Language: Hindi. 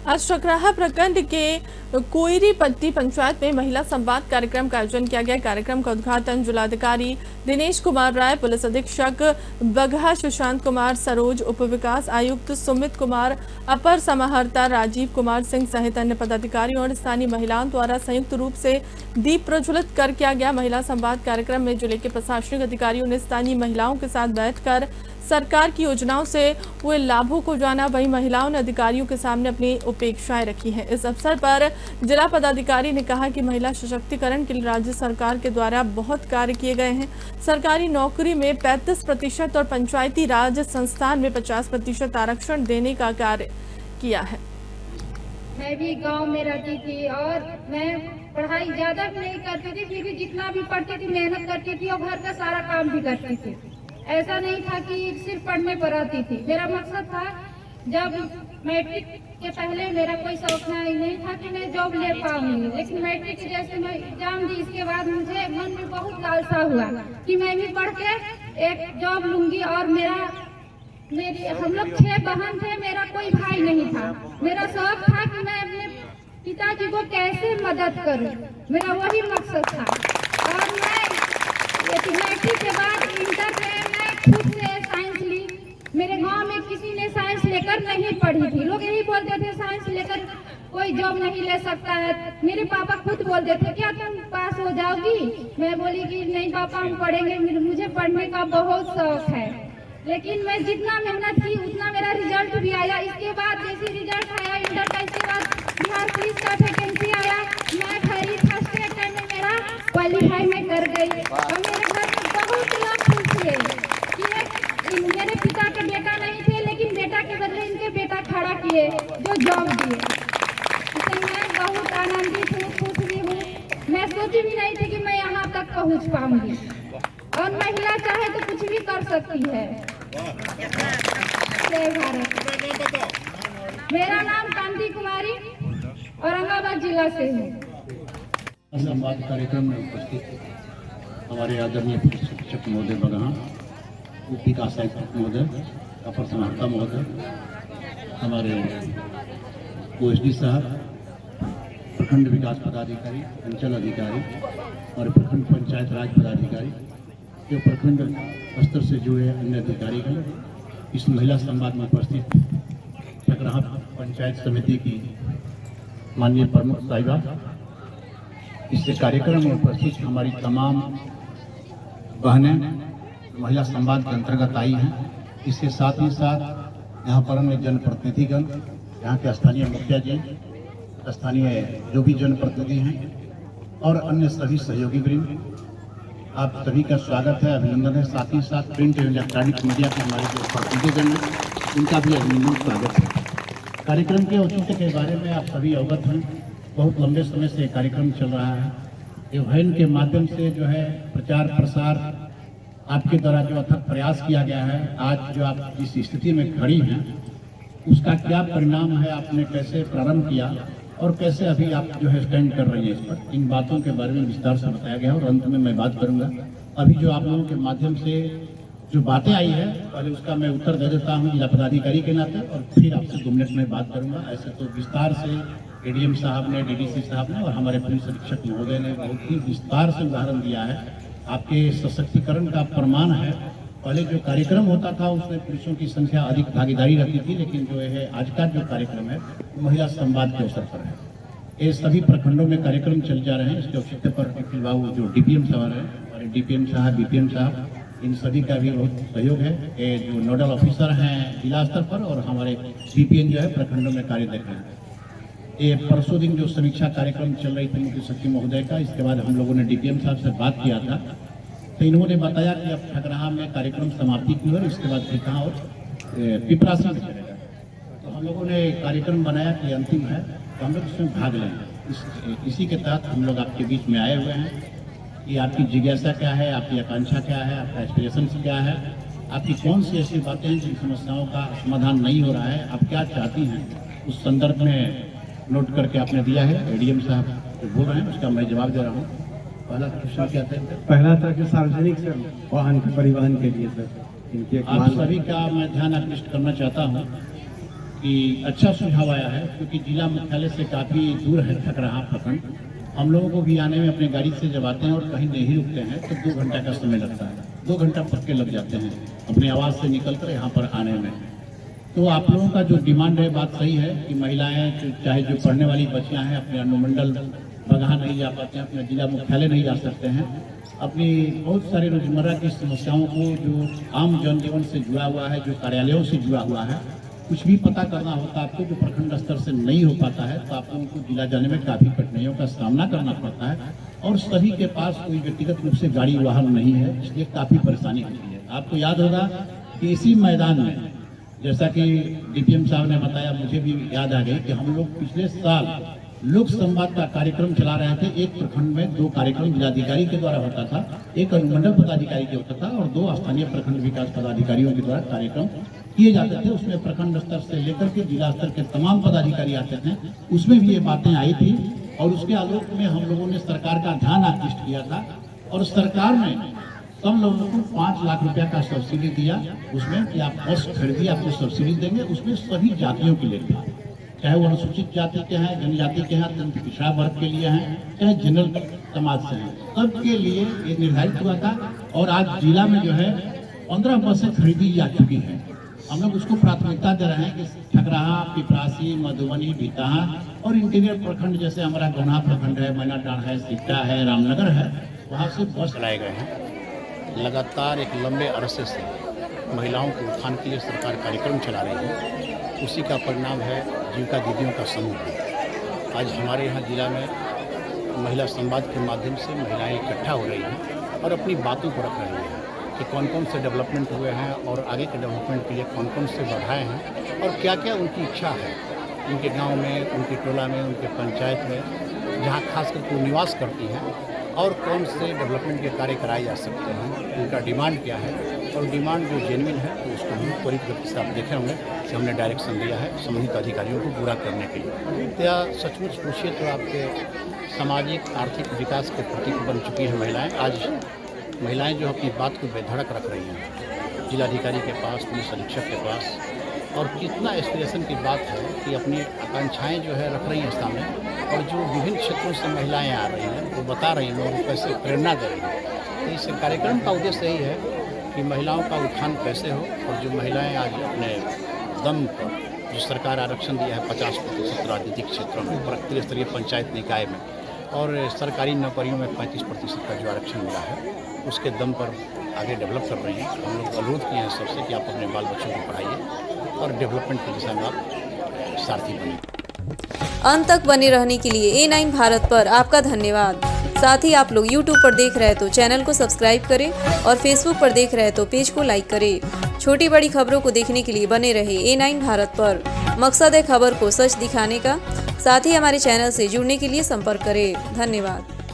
आज ठकराहा प्रखंड के कोयरी पट्टी पंचायत में महिला संवाद कार्यक्रम का आयोजन किया गया। कार्यक्रम का उद्घाटन जिलाधिकारी दिनेश कुमार राय, पुलिस अधीक्षक बगहा सुशांत कुमार सरोज, उप विकास आयुक्त सुमित कुमार, अपर समाहर्ता राजीव कुमार सिंह सहित अन्य पदाधिकारियों और स्थानीय महिलाओं द्वारा संयुक्त रूप से दीप प्रज्वलित कर किया गया। महिला संवाद कार्यक्रम में जिले के प्रशासनिक अधिकारियों ने स्थानीय महिलाओं के साथ बैठकर सरकार की योजनाओं से हुए लाभों को जाना। वहीं महिलाओं ने अधिकारियों के सामने अपनी अपेक्षाएं रखी हैं। इस अवसर पर जिला पदाधिकारी ने कहा कि महिला सशक्तिकरण के लिए राज्य सरकार के द्वारा बहुत कार्य किए गए हैं। सरकारी नौकरी में 35% और पंचायती राज संस्थान में 50% आरक्षण देने का कार्य किया है। मैं भी गांव में रहती थी और मैं पढ़ाई ज्यादा भी नहीं करती थी, फिर भी जितना भी पढ़ती थी मेहनत करती थी और घर का सारा काम भी करती थी। ऐसा नहीं था कि सिर्फ पढ़ने पर आती थी। मेरा मकसद था, जब मैट्रिक के पहले मेरा कोई शौक नहीं था कि मैं जॉब ले पाऊंगी, लेकिन मैट्रिक जैसे मैं एग्जाम दी, इसके बाद मुझे मन में बहुत लालसा हुआ कि मैं भी पढ़ के एक जॉब लूंगी। और हम लोग 6 बहन थे, मेरा कोई भाई नहीं था। मेरा शौक था कि मैं अपने पिताजी को कैसे मदद करूं, मेरा वही मकसद था। और मैं मैट्रिक के बाद इंटर में मैं खुद से साइंस ली। मेरे गांव में किसी ने साइंस लेकर नहीं पढ़ी थी। लोग यही बोलते थे साइंस लेकर कोई जॉब नहीं ले सकता है। मेरे पापा खुद बोलते थे क्या तुम पास हो जाओगी? मैं बोली कि नहीं पापा, हम पढ़ेंगे, मुझे पढ़ने का बहुत शौक है। लेकिन मैं जितना मेहनत की उतना मेरा रिजल्ट भी आया। इसके बाद जैसे रिजल्ट आया इंटर का, इसके बाद बिहार पुलिस का वैकेंसी आया। मैं खरी फर्स्ट अटेम्प्ट में मेरा क्वालिफाई में कर गई। और मेरे घर में बहुत लोग खुश हुए कि मेरे पिता के बेटा नहीं थे, लेकिन बेटा के बदले इनके बेटा खड़ा किए जो जॉब दिए। इससे मैं बहुत आनंदित हूँ, खुश भी हूँ। मैं सोची भी नहीं थी कि मैं यहाँ तक पहुँच पाऊंगी। और महिला चाहे तो कुछ भी कर सकती है। जय भारत। मेरा नाम कांति कुमारी औरंगाबाद जिला से है। संवाद कार्यक्रम में उपस्थित हमारे आदरणीय शिक्षक महोदय बगहा, उप विकास आयुक्त महोदय, अपर समाहर्ता महोदय, हमारे ओएसडी साहब, प्रखंड विकास पदाधिकारी, अंचल अधिकारी और प्रखंड पंचायत राज पदाधिकारी, जो प्रखंड स्तर से जुड़े अन्य अधिकारीगण, इस महिला संवाद में उपस्थित ठकराहा पंचायत समिति की माननीय प्रमुख साहिबा, इस कार्यक्रम में उपस्थित हमारी तमाम बहनें महिला संवाद के अंतर्गत आई हैं। इसके साथ ही साथ यहाँ पर अन्य जनप्रतिनिधिगण, यहाँ के स्थानीय मुखिया जी, स्थानीय जो भी जनप्रतिनिधि हैं और अन्य सभी सहयोगी वृंद, आप सभी का स्वागत है, अभिनंदन है। साथ ही साथ प्रिंट एवं इलेक्ट्रॉनिक मीडिया के हमारे जो प्रतिनिधिगण हैं उनका भी अभिनंदन स्वागत है। कार्यक्रम के औचित्य के बारे में आप सभी अवगत हैं। बहुत लंबे समय से कार्यक्रम चल रहा है। ये वैन के माध्यम से जो है प्रचार प्रसार आपके द्वारा जो अथक प्रयास किया गया है, आज जो आप जिस स्थिति में खड़ी हैं उसका क्या परिणाम है, आपने कैसे प्रारंभ किया और कैसे अभी आप जो है स्टैंड कर रही हैं, इस पर इन बातों के बारे में विस्तार से बताया गया और अंत में मैं बात करूंगा। अभी जो आप लोगों के माध्यम से जो बातें आई है, पहले उसका मैं उत्तर दे देता हूं जिला पदाधिकारी के नाते और फिर आपसे 2 मिनट में बात करूंगा। ऐसे तो विस्तार से एडीएम साहब ने, डीडीसी साहब ने और हमारे पुलिस अधीक्षक महोदय ने बहुत ही विस्तार से उदाहरण दिया है। आपके सशक्तिकरण का प्रमाण है। पहले जो कार्यक्रम होता था उसमें पुरुषों की संख्या अधिक भागीदारी रहती थी, लेकिन जो है आज का जो कार्यक्रम है महिला संवाद के अवसर पर है। ये सभी प्रखंडों में कार्यक्रम चल जा रहे हैं। इसके औचित्य पर निखिल बाबू जो डीपीएम साहब है, हमारे डीपीएम साहब, बीपीएम साहब, इन सभी का भी बहुत सहयोग है। ये जो नोडल ऑफिसर हैं जिला स्तर पर और हमारे बीपीएम जो है प्रखंडों में कार्य देख रहे हैं। ये परसों दिन जो समीक्षा कार्यक्रम चल रही थी मुख्य सचिव महोदय का, इसके बाद हम लोगों ने डीपीएम साहब से बात किया था, तो इन्होंने बताया कि अब ठकराहा में कार्यक्रम समाप्ति की और इसके बाद ठिकाना और पिपरासी में चलेगा। तो हम लोगों ने कार्यक्रम बनाया कि अंतिम है तो हम लोग इसमें भाग लें। इसी के तहत हम लोग आपके बीच में आए हुए हैं कि आपकी जिज्ञासा क्या है, आपकी आकांक्षा क्या है, आपका एस्पिरेशन क्या है, आपकी कौन सी ऐसी बातें हैं जिन समस्याओं का समाधान नहीं हो रहा है, आप क्या चाहती हैं, उस संदर्भ में नोट करके आपने दिया है। एडीएम साहब जो बोल रहे हैं उसका मैं जवाब दे रहा हूँ। पहला क्वेश्चन क्या था? पहला था कि सार्वजनिक वाहन परिवहन के लिए सर, इनके आप सभी का मैं ध्यान आकृष्ट करना चाहता हूँ कि अच्छा सुझाव आया है, क्योंकि जिला मुख्यालय से काफ़ी दूर है ठकराहा प्रखंड। हम लोगों को भी आने में अपने गाड़ी से जब आते हैं और कहीं नहीं रुकते हैं तो 2 घंटा का समय लगता है। 2 घंटा पक्के लग जाते हैं अपने आवास से निकलकर यहाँ पर आने में। तो आप लोगों का जो डिमांड है, बात सही है कि महिलाएं चाहे जो पढ़ने वाली बच्चियां हैं अपने अनुमंडल बगहा नहीं जा पाते हैं, अपने जिला मुख्यालय नहीं जा सकते हैं, अपनी बहुत सारी रोजमर्रा की समस्याओं को जो आम जनजीवन से जुड़ा हुआ है, जो कार्यालयों से जुड़ा हुआ है, कुछ भी पता करना होता है आपको जो प्रखंड स्तर से नहीं हो पाता है, तो आप लोगों को जिला जाने में काफ़ी कठिनाइयों का सामना करना पड़ता है। और सभी के पास कोई व्यक्तिगत रूप से गाड़ी वाहन नहीं है, इसलिए काफ़ी परेशानी होती है। आपको याद होगा कि इसी मैदान में, जैसा कि डीपीएम साहब ने बताया, मुझे भी याद आ गई कि हम लोग पिछले साल लोक संवाद का कार्यक्रम चला रहे थे। एक प्रखंड में 2 कार्यक्रम जिलाधिकारी के द्वारा होता था, एक अनुमंडल पदाधिकारी के होता था और 2 स्थानीय प्रखंड विकास पदाधिकारियों के द्वारा कार्यक्रम किए जाते थे। उसमें प्रखंड स्तर से लेकर के जिला स्तर के तमाम पदाधिकारी आते थे। उसमें भी ये बातें आई थी और उसके आलोक में हम लोगों ने सरकार का ध्यान आकृष्ट किया था और सरकार ने सब लोगों को 5 लाख रुपया का सब्सिडी दिया। उसमें कि आप बस खरीदिए, आपको सब्सिडी देंगे। उसमें सभी जातियों के लिए, चाहे वो अनुसूचित जाति के हैं, जनजाति के हैं, अत्यंत पिछड़ा वर्ग के लिए हैं, चाहे जनरल समाज से हैं, सबके लिए ये निर्धारित हुआ था। और आज जिला में जो है 15 बसें खरीदी जा चुकी हैं। हम लोग उसको प्राथमिकता दे रहे हैं कि ठकराहा, पिपरासी, मधुबनी, भिताहा और इंटीरियर प्रखंड जैसे हमारा गौना प्रखंड है, मैनाटांड है, सिकटा है, रामनगर है, वहाँ से बस चलाए गए हैं। लगातार एक लंबे अरसे से महिलाओं के उत्थान के लिए सरकार कार्यक्रम चला रही है। उसी का परिणाम है जीविका दीदियों का समूह। आज हमारे यहाँ जिला में महिला संवाद के माध्यम से महिलाएं इकट्ठा हो रही हैं और अपनी बातों को रख रही हैं कि कौन कौन से डेवलपमेंट हुए हैं और आगे के डेवलपमेंट के लिए कौन कौन से बाधाएं हैं और क्या क्या उनकी इच्छा है उनके गांव में, उनके टोला में, उनके पंचायत में, जहां खास करके वो निवास करती हैं, और कौन से डेवलपमेंट के कार्य कराए जा सकते हैं, उनका डिमांड क्या है। और डिमांड जो जेन्युइन है तो उसको हम त्वरित गति से आप देखे होंगे कि हमने डायरेक्शन दिया है संबंधित अधिकारियों को पूरा करने के लिए। क्या सचमुच पूछिए तो आपके सामाजिक आर्थिक विकास के प्रतीक बन चुकी हैं महिलाएँ। आज महिलाएं जो अपनी बात को बेधड़क रख रही हैं जिलाधिकारी के पास, पुलिस अधीक्षक के पास, और कितना एस्पिरेशन की बात है कि अपनी आकांक्षाएं जो है रख रही हैं सामने, और जो विभिन्न क्षेत्रों से महिलाएं आ रही हैं वो बता रही हैं, लोगों को कैसे प्रेरणा दे रही हैं। तो इस कार्यक्रम का उद्देश्य यही है कि महिलाओं का उत्थान कैसे हो, और जो महिलाएँ आज अपने दम पर जो सरकार आरक्षण दिया है 50% राजनीतिक क्षेत्रों में, त्रिस्तरीय पंचायत निकाय में, और सरकारी नौकरियों में 35% का जो आरक्षण मिला है, उसके दम पर आगे डेवलप कर रही हैं। हम लोग अनुरोध किए हैं सबसे कि आप अपने बाल बच्चों को पढ़ाइए और डेवलपमेंट की दिशा में आप सारथी बनिए। अंत तक बने रहने के लिए A9 भारत पर आपका धन्यवाद। साथ ही आप लोग YouTube पर देख रहे हैं तो चैनल को सब्सक्राइब करें और Facebook पर देख रहे हैं तो पेज को लाइक करें। छोटी बड़ी खबरों को देखने के लिए बने रहे A9 भारत पर। मकसद है खबर को सच दिखाने का। साथ ही हमारे चैनल से जुड़ने के लिए संपर्क करें। धन्यवाद।